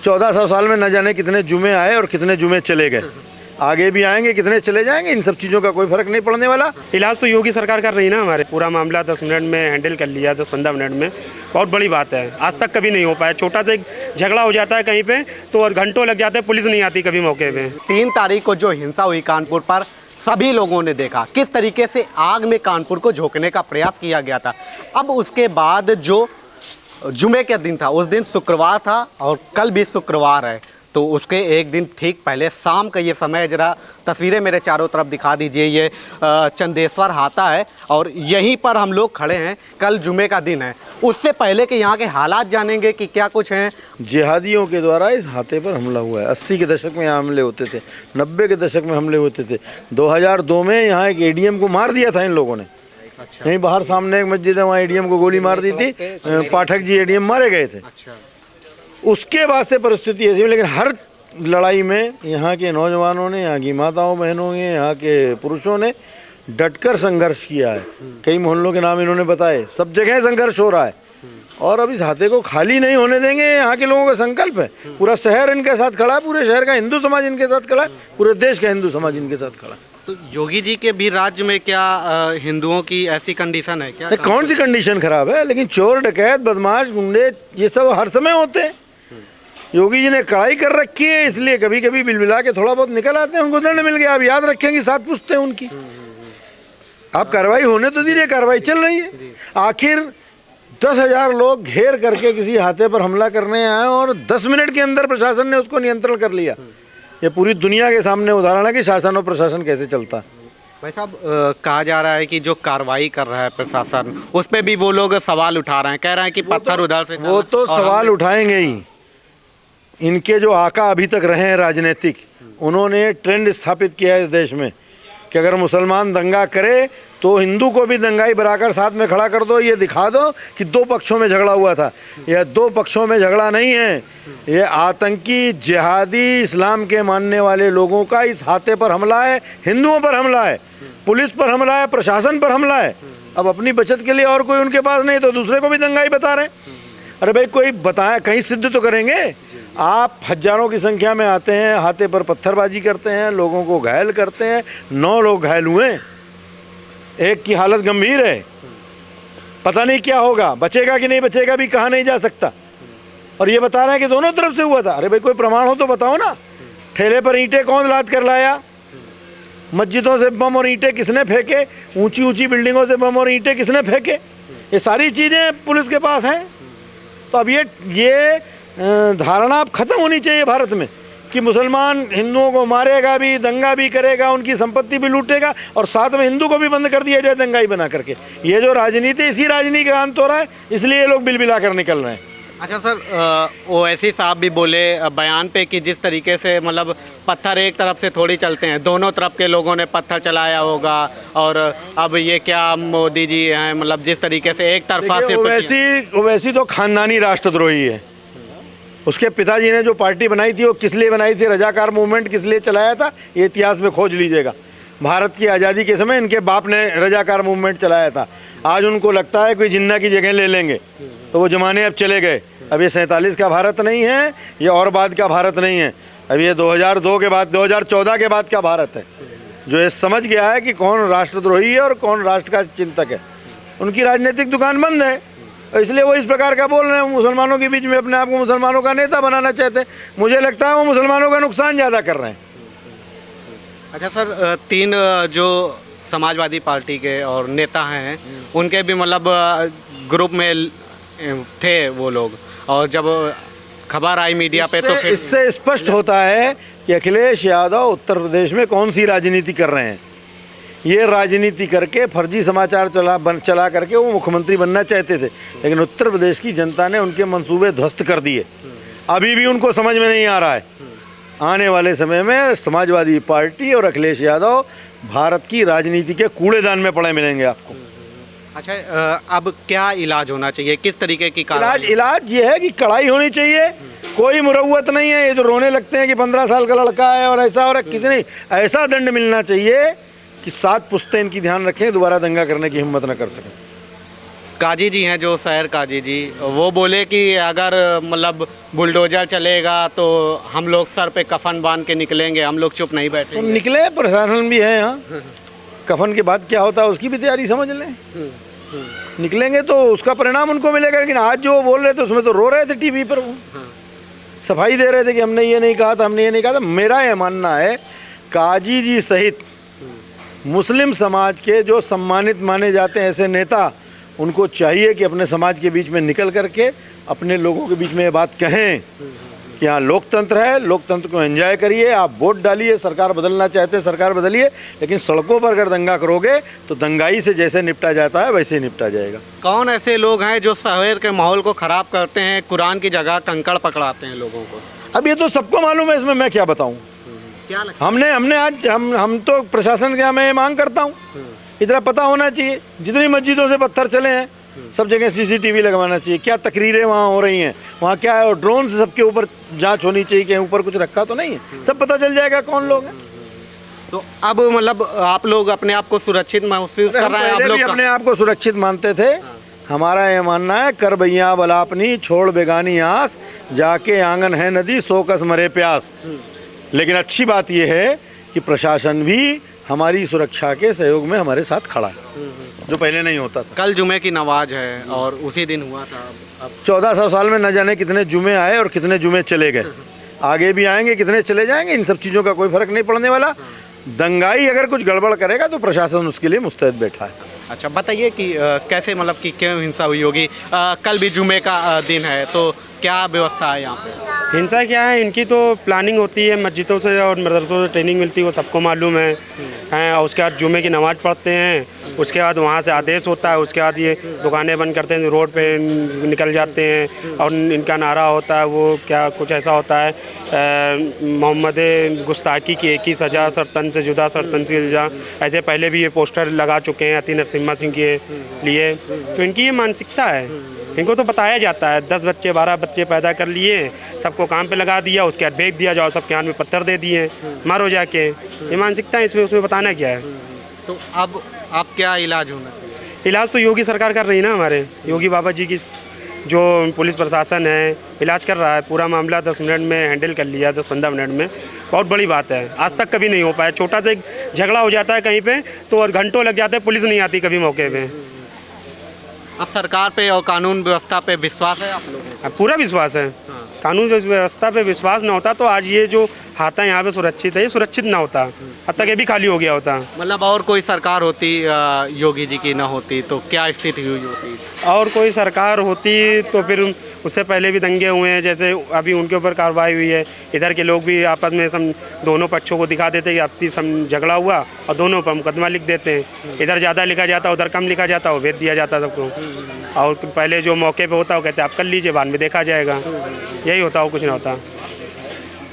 1400 साल में न जाने कितने जुमे आए और कितने जुमे चले गए, आगे भी आएंगे, कितने चले जाएंगे, इन सब चीज़ों का कोई फर्क नहीं पड़ने वाला। इलाज तो योगी सरकार कर रही है ना, हमारे पूरा मामला 10 मिनट में हैंडल कर लिया, 10-15 मिनट में। बहुत बड़ी बात है, आज तक कभी नहीं हो पाया। छोटा सा एक झगड़ा हो जाता है कहीं पे तो और घंटों लग जाते हैं, पुलिस नहीं आती कभी मौके पे। 3 तारीख को जो हिंसा हुई कानपुर पर, सभी लोगों ने देखा किस तरीके से आग में कानपुर को झोंकने का प्रयास किया गया था। अब उसके बाद जो जुमे के दिन था, उस दिन शुक्रवार था और कल भी शुक्रवार है, तो उसके एक दिन ठीक पहले शाम का ये समय, जरा तस्वीरें मेरे चारों तरफ दिखा दीजिए। ये चंदेश्वर हाता है और यहीं पर हम लोग खड़े हैं। कल जुमे का दिन है, उससे पहले के यहाँ के हालात जानेंगे कि क्या कुछ हैं। जिहादियों के द्वारा इस हाथे पर हमला हुआ है। 80 के दशक में यहाँ हमले होते थे, 90 के दशक में हमले होते थे। 2002 में यहाँ एक एडीएम को मार दिया था इन लोगों ने। यहीं बाहर सामने एक मस्जिद है, वहाँ एडीएम को गोली मार दी थी, पाठक जी एडीएम मारे गए थे। उसके बाद से परिस्थिति ऐसी है, लेकिन हर लड़ाई में यहाँ के नौजवानों ने, यहाँ की माताओं बहनों ने, यहाँ के पुरुषों ने डटकर संघर्ष किया है। कई मोहल्लों के नाम इन्होंने बताए, सब जगह संघर्ष हो रहा है और अब इस हाथे को खाली नहीं होने देंगे। यहाँ के लोगों का संकल्प है, पूरा शहर इनके साथ खड़ा है, पूरे शहर का हिंदू समाज इनके साथ खड़ा है, पूरे देश का हिंदू समाज इनके साथ खड़ा है। तो योगी जी के भी राज्य में क्या हिंदुओं की ऐसी कंडीशन है क्या? कौन सी कंडीशन खराब है, लेकिन चोर डकैत बदमाश गुंडे ये सब हर समय होते हैं। योगी जी ने कड़ाई कर रखी है, इसलिए कभी कभी बिलबिला के थोड़ा बहुत निकल आते हैं, उनको दंड मिल गया। आप याद रखेंगे, 7 पुश्तें उनकी। आप कार्रवाई होने तो दीजिए, कार्रवाई चल रही है। आखिर 10,000 लोग घेर करके किसी हाथे पर हमला करने आए और 10 मिनट के अंदर प्रशासन ने उसको नियंत्रण कर लिया। ये पूरी दुनिया के सामने उदाहरण है कि शासन और प्रशासन कैसे चलता है। भाई साहब, कहा जा रहा है कि जो कार्रवाई कर रहा है प्रशासन, उस पर भी वो लोग सवाल उठा रहे हैं, कह रहे हैं कि पत्थर उधर से। वो तो सवाल उठाएंगे ही। इनके जो आका अभी तक रहे हैं राजनीतिक, उन्होंने ट्रेंड स्थापित किया है इस देश में कि अगर मुसलमान दंगा करे तो हिंदू को भी दंगाई बनाकर साथ में खड़ा कर दो, ये दिखा दो कि 2 पक्षों में झगड़ा हुआ था। यह 2 पक्षों में झगड़ा नहीं है, ये आतंकी जिहादी इस्लाम के मानने वाले लोगों का इस हाथे पर हमला है, हिंदुओं पर हमला है, पुलिस पर हमला है, प्रशासन पर हमला है। अब अपनी बचत के लिए और कोई उनके पास नहीं तो दूसरे को भी दंगाई बता रहे हैं। अरे भाई, कोई बताए, कहीं सिद्ध तो करेंगे। आप हजारों की संख्या में आते हैं, हाथे पर पत्थरबाजी करते हैं, लोगों को घायल करते हैं। 9 लोग घायल हुए, एक की हालत गंभीर है, पता नहीं क्या होगा, बचेगा कि नहीं बचेगा भी कहा नहीं जा सकता। और ये बता रहे हैं कि दोनों तरफ से हुआ था। अरे भाई, कोई प्रमाण हो तो बताओ ना। ठेले पर ईंटें कौन लाद कर लाया? मस्जिदों से बम और ईंटें किसने फेंके? ऊंची ऊंची बिल्डिंगों से बम और ईंटें किसने फेंके? ये सारी चीज़ें पुलिस के पास हैं। तो अब ये धारणा अब खत्म होनी चाहिए भारत में कि मुसलमान हिंदुओं को मारेगा भी, दंगा भी करेगा, उनकी संपत्ति भी लूटेगा और साथ में हिंदू को भी बंद कर दिया जाए दंगाई बना करके। ये जो राजनीति, इसी राजनीति का अंत हो रहा है, इसलिए ये लोग बिलबिला कर निकल रहे हैं। अच्छा सर, ओवैसी साहब भी बोले बयान पे कि जिस तरीके से मतलब पत्थर एक तरफ से थोड़ी चलते हैं, दोनों तरफ के लोगों ने पत्थर चलाया होगा और अब ये क्या मोदी जी हैं, मतलब जिस तरीके से एक तरफा सिर्फ। ओवैसी तो खानदानी राष्ट्रद्रोही है। उसके पिताजी ने जो पार्टी बनाई थी वो किस लिए बनाई थी, रजाकार मूवमेंट किस लिए चलाया था, ये इतिहास में खोज लीजिएगा। भारत की आज़ादी के समय इनके बाप ने रजाकार मूवमेंट चलाया था। आज उनको लगता है कोई जिन्ना की जगह ले लेंगे, तो वो ज़माने अब चले गए। अब ये 47 का भारत नहीं है, ये और बाद का भारत नहीं है। अब ये 2002 के बाद, 2014 के बाद का भारत है, जो ये समझ गया है कि कौन राष्ट्रद्रोही है और कौन राष्ट्र का चिंतक है। उनकी राजनीतिक दुकान बंद है, इसलिए वो इस प्रकार का बोल रहे हैं। मुसलमानों के बीच में अपने आप को मुसलमानों का नेता बनाना चाहते हैं। मुझे लगता है वो मुसलमानों का नुकसान ज़्यादा कर रहे हैं। अच्छा सर, 3 जो समाजवादी पार्टी के और नेता हैं, उनके भी मतलब ग्रुप में थे वो लोग, और जब खबर आई मीडिया पे तो फिर इससे स्पष्ट होता है कि अखिलेश यादव उत्तर प्रदेश में कौन सी राजनीति कर रहे हैं। ये राजनीति करके फर्जी समाचार चला करके वो मुख्यमंत्री बनना चाहते थे, लेकिन उत्तर प्रदेश की जनता ने उनके मंसूबे ध्वस्त कर दिए। अभी भी उनको समझ में नहीं आ रहा है। आने वाले समय में समाजवादी पार्टी और अखिलेश यादव भारत की राजनीति के कूड़ेदान में पड़े मिलेंगे आपको। अच्छा, अब क्या इलाज होना चाहिए, किस तरीके की इलाज ये है कि कड़ाई होनी चाहिए। कोई मुरव्वत नहीं है। ये जो रोने लगते हैं कि 15 साल का लड़का है और ऐसा और किसी नहीं, ऐसा दंड मिलना चाहिए कि 7 पुश्तें इनकी ध्यान रखें, दोबारा दंगा करने की हिम्मत न कर सकें। काजी जी हैं जो शहर काजी जी, वो बोले कि अगर मतलब बुलडोजर चलेगा तो हम लोग सर पे कफन बांध के निकलेंगे, हम लोग चुप नहीं तो बैठेंगे। निकले, प्रशासन भी है यहाँ। कफन के बाद क्या होता है उसकी भी तैयारी समझ लें। निकलेंगे तो उसका परिणाम उनको मिलेगा। लेकिन आज जो वो बोल रहे थे उसमें तो रो रहे थे टीवी पर, वो सफाई दे रहे थे कि हमने ये नहीं कहा था, हमने ये नहीं कहा था। मेरा ये मानना है काजी जी सहित मुस्लिम समाज के जो सम्मानित माने जाते हैं ऐसे नेता, उनको चाहिए कि अपने समाज के बीच में निकल करके अपने लोगों के बीच में ये बात कहें कि यहाँ लोकतंत्र है, लोकतंत्र को एंजॉय करिए, आप वोट डालिए, सरकार बदलना चाहते हैं सरकार बदलिए, लेकिन सड़कों पर अगर दंगा करोगे तो दंगाई से जैसे निपटा जाता है वैसे ही निपटा जाएगा। कौन ऐसे लोग हैं जो शहर के माहौल को ख़राब करते हैं, कुरान की जगह कंकड़ पकड़ाते हैं लोगों को? अब ये तो सबको मालूम है, इसमें मैं क्या बताऊँ। क्या लगता हमने आज हम तो प्रशासन के यहाँ मैं ये मांग करता हूँ, इतना पता होना चाहिए। जितनी मस्जिदों से पत्थर चले हैं सब जगह सीसीटीवी लगवाना चाहिए। क्या तकरीरें वहाँ हो रही हैं, वहाँ क्या है, और ड्रोन से सबके ऊपर जांच होनी चाहिए कि ऊपर कुछ रखा तो नहीं है, सब पता चल जाएगा कौन लोग हैं। तो अब मतलब आप लोग अपने आप को सुरक्षित महसूस कर रहे हैं? आप पहले लोग भी अपने आप को सुरक्षित मानते थे। हमारा ये मानना है कर भैया बलापनी छोड़ बेगानी आस, जाके आंगन है नदी सो कस मरे प्यास। लेकिन अच्छी बात यह है कि प्रशासन भी हमारी सुरक्षा के सहयोग में हमारे साथ खड़ा है, जो पहले नहीं होता था। कल जुमे की नमाज है और उसी दिन हुआ था। अब 1400 साल में न जाने कितने जुमे आए और कितने जुमे चले गए, आगे भी आएंगे, कितने चले जाएंगे, इन सब चीज़ों का कोई फर्क नहीं पड़ने वाला। दंगाई अगर कुछ गड़बड़ करेगा तो प्रशासन उसके लिए मुस्तैद बैठा है। अच्छा बताइए कि कैसे मतलब कि क्यों हिंसा हुई होगी? कल भी जुमे का दिन है तो क्या व्यवस्था है यहाँ पे? हिंसा क्या है, इनकी तो प्लानिंग होती है, मस्जिदों से और मदरसों से ट्रेनिंग मिलती है, वो सबको मालूम है। और उसके बाद जुमे की नमाज़ पढ़ते हैं, उसके बाद वहाँ से आदेश होता है, उसके बाद ये दुकानें बंद करते हैं, रोड पे निकल जाते हैं और इनका नारा होता है वो क्या कुछ ऐसा होता है, मोहम्मद गुस्ताखी की एक ही सज़ा, सरतन से जुदा सरतन से जुदा। ऐसे पहले भी ये पोस्टर लगा चुके हैं अति नरसिम्हा सिंह के लिए। तो इनकी ये मानसिकता है, इनको तो बताया जाता है 10 बच्चे 12 बच्चे पैदा कर लिए, सबको काम पे लगा दिया, उसके बाद भेज दिया, जाओ सबके हाथ में पत्थर दे दिए, मारो जाके। ये मानसिकता है, इसमें उसमें बताना क्या है। तो अब क्या इलाज होना चाहिए? इलाज तो योगी सरकार कर रही है ना, हमारे योगी बाबा जी की जो पुलिस प्रशासन है इलाज कर रहा है। पूरा मामला 10 मिनट में हैंडल कर लिया, 10-15 मिनट में। बहुत बड़ी बात है, आज तक कभी नहीं हो पाया। छोटा सा एक झगड़ा हो जाता है कहीं पे तो और घंटों लग जाते हैं, पुलिस नहीं आती कभी मौके पे। अब सरकार पे और कानून व्यवस्था पे विश्वास है आप लोगों को? पूरा विश्वास है। कानून व्यवस्था पे विश्वास ना होता तो आज ये जो हाथा यहाँ पे सुरक्षित है, ये सुरक्षित ना होता, अब तक ये भी खाली हो गया होता। मतलब और कोई सरकार होती योगी जी की ना होती तो क्या स्थिति हुई होती? और कोई सरकार होती तो फिर उससे पहले भी दंगे हुए हैं, जैसे अभी उनके ऊपर कार्रवाई हुई है। इधर के लोग भी आपस में दोनों पक्षों को दिखा देते हैं कि आपसी झगड़ा हुआ और दोनों पर मुकदमा लिख देते हैं। इधर ज़्यादा लिखा जाता, उधर कम लिखा जाता, वो भेज दिया जाता सबको। और पहले जो मौके पे होता वो कहते आप कर लीजिए, बाद में देखा जाएगा। यही होता, वो कुछ ना होता।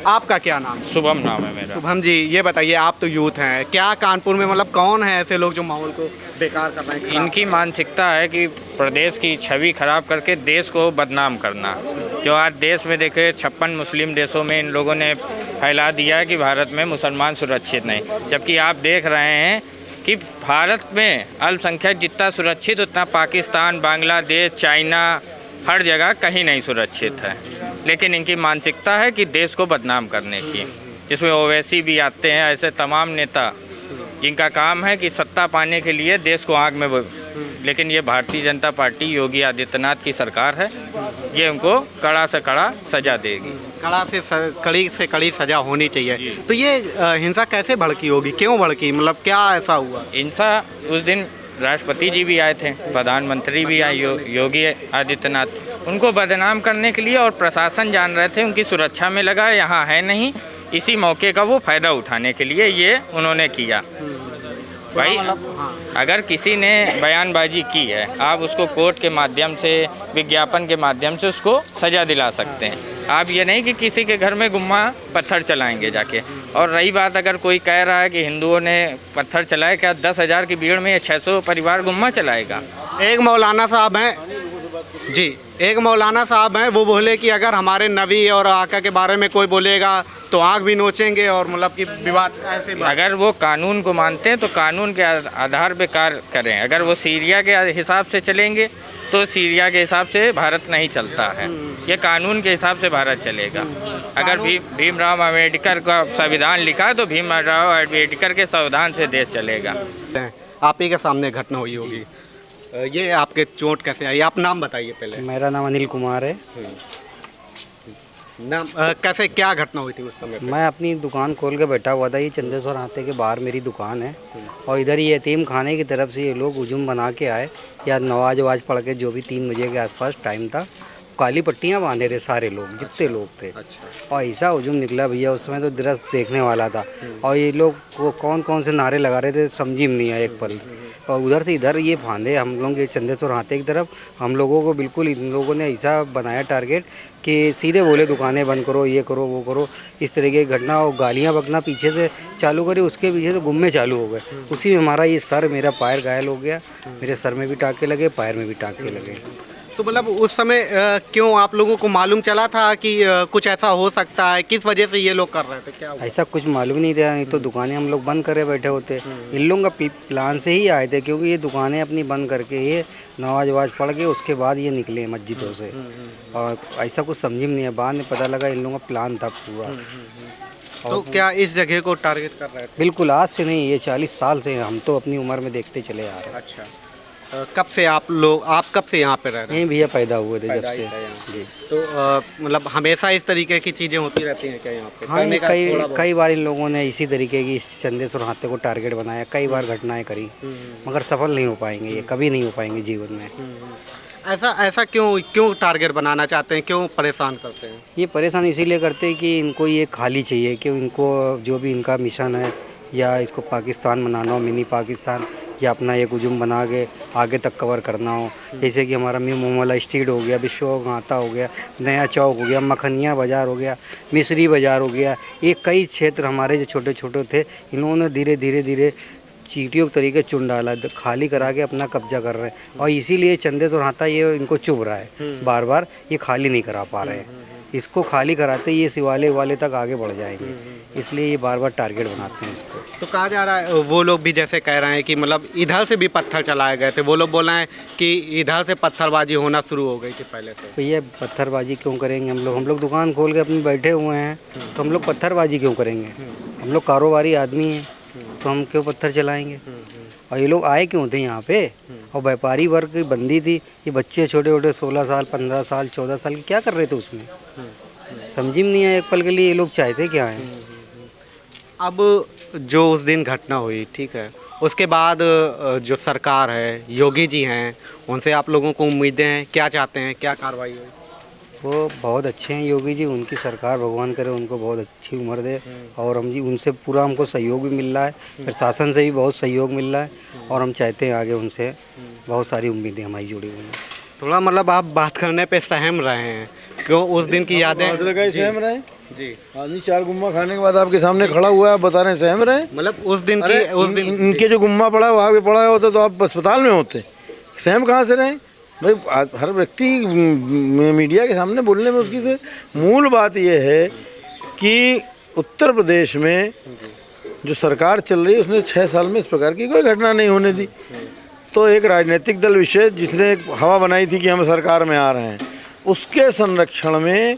आपका क्या नाम है? शुभम नाम है मेरा। शुभम जी, ये बताइए, आप तो यूथ हैं, क्या कानपुर में मतलब कौन है ऐसे लोग जो माहौल को बेकार कर रहे हैं? इनकी मानसिकता है कि प्रदेश की छवि खराब करके देश को बदनाम करना। जो आज देश में देखे 56 मुस्लिम देशों में इन लोगों ने फैला दिया है कि भारत में मुसलमान सुरक्षित नहीं, जबकि आप देख रहे हैं कि भारत में अल्पसंख्यक जितना सुरक्षित उतना पाकिस्तान, बांग्लादेश, चाइना, हर जगह कहीं नहीं सुरक्षित है। लेकिन इनकी मानसिकता है कि देश को बदनाम करने की। इसमें ओवैसी भी आते हैं, ऐसे तमाम नेता जिनका काम है कि सत्ता पाने के लिए देश को आग में लेकिन ये भारतीय जनता पार्टी योगी आदित्यनाथ की सरकार है, ये उनको कड़ा से कड़ा सजा देगी। कड़ी से कड़ी सजा होनी चाहिए। तो ये हिंसा कैसे भड़की होगी, क्यों भड़की, मतलब क्या ऐसा हुआ? हिंसा उस दिन राष्ट्रपति जी भी आए थे, प्रधानमंत्री भी आए, योगी आदित्यनाथ, उनको बदनाम करने के लिए, और प्रशासन जान रहे थे उनकी सुरक्षा में लगा, यहाँ है नहीं, इसी मौके का वो फ़ायदा उठाने के लिए ये उन्होंने किया। भाई अगर किसी ने बयानबाजी की है, आप उसको कोर्ट के माध्यम से, विज्ञापन के माध्यम से उसको सज़ा दिला सकते हैं। आप ये नहीं कि किसी के घर में गुम्मा पत्थर चलाएंगे जाके। और रही बात, अगर कोई कह रहा है कि हिंदुओं ने पत्थर चलाए, क्या 10,000 की भीड़ में 600 परिवार गुम्मा चलाएगा? एक मौलाना साहब हैं जी, एक मौलाना साहब हैं, वो बोले कि अगर हमारे नबी और आका के बारे में कोई बोलेगा तो आँख भी नोचेंगे और मतलब कि विवाद ऐसे अगर वो कानून को मानते हैं तो कानून के आधार पे कार्य करें। अगर वो सीरिया के हिसाब से चलेंगे तो सीरिया के हिसाब से भारत नहीं चलता है, ये कानून के हिसाब से भारत चलेगा। अगर भीमराव अम्बेडकर का संविधान लिखा है तो भीमराव अम्बेडकर के संविधान से देश चलेगा। आप ही के सामने घटना हुई होगी, ये आपके चोट कैसे आई? आप नाम बताइए पहले। मेरा नाम अनिल कुमार है। नाम कैसे, क्या घटना हुई थी उस समय पे? मैं अपनी दुकान खोल के बैठा हुआ था, ये चंदेश्वर हाथे के बाहर मेरी दुकान है और इधर ये यतीम खाने की तरफ से ये लोग हुजूम बना के आए या नमाज ववाज पढ़ के, जो भी 3 बजे के आसपास टाइम था, काली पट्टियाँ बांधे थे सारे लोग, जितने लोग थे। और ऐसा हुजूम निकला भैया, उस समय तो दृश्य देखने वाला था। और ये लोग कौन कौन से नारे लगा रहे थे समझी में नहीं आया एक पल। और उधर से इधर ये फांदे हम लोग ये चंदेश्वर हाथे की तरफ, हम लोगों को बिल्कुल इन लोगों ने ऐसा बनाया टारगेट कि सीधे बोले दुकानें बंद करो, ये करो वो करो, इस तरीके की घटना। और गालियाँ बकना पीछे से चालू करी, उसके पीछे से गुम्मे चालू हो गए। उसी में हमारा ये सर, मेरा पैर घायल हो गया, मेरे सर में भी टाँके लगे, पैर में भी टाँके लगे। तो मतलब उस समय क्यों आप लोगों को मालूम चला था कि कुछ ऐसा हो सकता है? किस वजह से ये लोग कर रहे थे? क्या हुआ? ऐसा कुछ मालूम नहीं था, ये तो दुकानें हम लोग बंद करे बैठे होते। इन लोगों का प्लान से ही आए थे, क्योंकि ये दुकानें अपनी बंद करके ये नमाज ववाज पढ़ के उसके बाद ये निकले मस्जिदों से। और ऐसा कुछ समझी में नहीं है, बाद में पता लगा इन लोगों का प्लान था पूरा। तो क्या इस जगह को टारगेट कर रहे थे? बिल्कुल, आज से नहीं, ये 40 साल से हम तो अपनी उम्र में देखते चले आ रहे हैं। अच्छा, कब से आप कब से यहाँ पे रह रहे हैं? यहीं भैया पैदा हुए थे जब पैदा से। ही था यहाँ। जी तो मतलब हमेशा इस तरीके की चीज़ें होती रहती हैं क्या यहाँ पे? हाँ, करने ये का थोड़ा बहुत? कई बार इन लोगों ने इसी तरीके की इस चंदेश्वर हाथे को टारगेट बनाया, कई बार घटनाएं करी, मगर सफल नहीं हो पाएंगे, ये कभी नहीं हो पाएंगे जीवन में। ऐसा क्यों टारगेट बनाना चाहते हैं? क्यों परेशान करते हैं? ये परेशान इसीलिए करते हैं कि इनको ये खाली चाहिए, कि इनको जो भी इनका मिशन है, या इसको पाकिस्तान बनाना हो, मिनी पाकिस्तान, या अपना एक हुजूम बना के आगे तक कवर करना हो। जैसे कि हमारा न्यू मोमोला स्ट्रीट हो गया, विश्व घाता हो गया, नया चौक हो गया, मखनिया बाज़ार हो गया, मिस्री बाज़ार हो गया। ये कई क्षेत्र हमारे जो छोटे छोटे थे, इन्होंने धीरे धीरे चींटियों के तरीके चुन डाला, खाली करा के अपना कब्जा कर रहे हैं। और इसीलिए चंदेश्वर हाथा ये इनको चुभ रहा है, बार बार ये खाली नहीं करा पा रहे हैं। इसको खाली कराते ये शिवालय वाले तक आगे बढ़ जाएंगे, इसलिए ये बार बार टारगेट बनाते हैं इसको। तो कहा जा रहा है, वो लोग भी जैसे कह रहे हैं कि मतलब इधर से भी पत्थर चलाए गए थे। वो लोग बोल रहे हैं कि इधर से पत्थरबाजी होना शुरू हो गई थी पहले से। तो ये पत्थरबाजी क्यों करेंगे? हम लोग दुकान खोल के अपने बैठे हुए हैं, तो हम लोग पत्थरबाजी क्यों करेंगे? हम लोग कारोबारी आदमी हैं, तो हम क्यों पत्थर चलाएंगे? और ये लोग आए क्यों थे यहाँ पे? और व्यापारी वर्ग की बंदी थी, ये बच्चे छोटे छोटे 16 साल 15 साल 14 साल के क्या कर रहे थे उसमें? समझी में नहीं आया एक पल के लिए ये लोग चाहते क्या हैं। अब जो उस दिन घटना हुई, ठीक है, उसके बाद जो सरकार है, योगी जी हैं, उनसे आप लोगों को उम्मीदें हैं? क्या चाहते हैं, क्या कार्रवाई हुई? वो बहुत अच्छे हैं योगी जी, उनकी सरकार भगवान करे उनको बहुत अच्छी उम्र दे। और हम जी उनसे पूरा हमको सहयोग भी मिल रहा है, प्रशासन से भी बहुत सहयोग मिल रहा है, और हम चाहते हैं आगे उनसे बहुत सारी उम्मीदें हमारी जुड़ी हुई हैं। थोड़ा मतलब आप बात करने पे सहम रहे हैं, क्यों? उस दिन की यादें सहम रहे जी, आदमी 4 गुम्मा खाने के बाद आपके सामने खड़ा हुआ है, आप बता रहे हैं सहम रहे? मतलब उस दिन की इनके जो गुम्मा पड़ा वहाँ पे पड़ा होता तो आप अस्पताल में होते, सहम कहाँ से रहे भाई? हर व्यक्ति मीडिया के सामने बोलने में उसकी मूल बात यह है कि उत्तर प्रदेश में जो सरकार चल रही है उसने 6 साल में इस प्रकार की कोई घटना नहीं होने दी। तो एक राजनीतिक दल विशेष जिसने हवा बनाई थी कि हम सरकार में आ रहे हैं, उसके संरक्षण में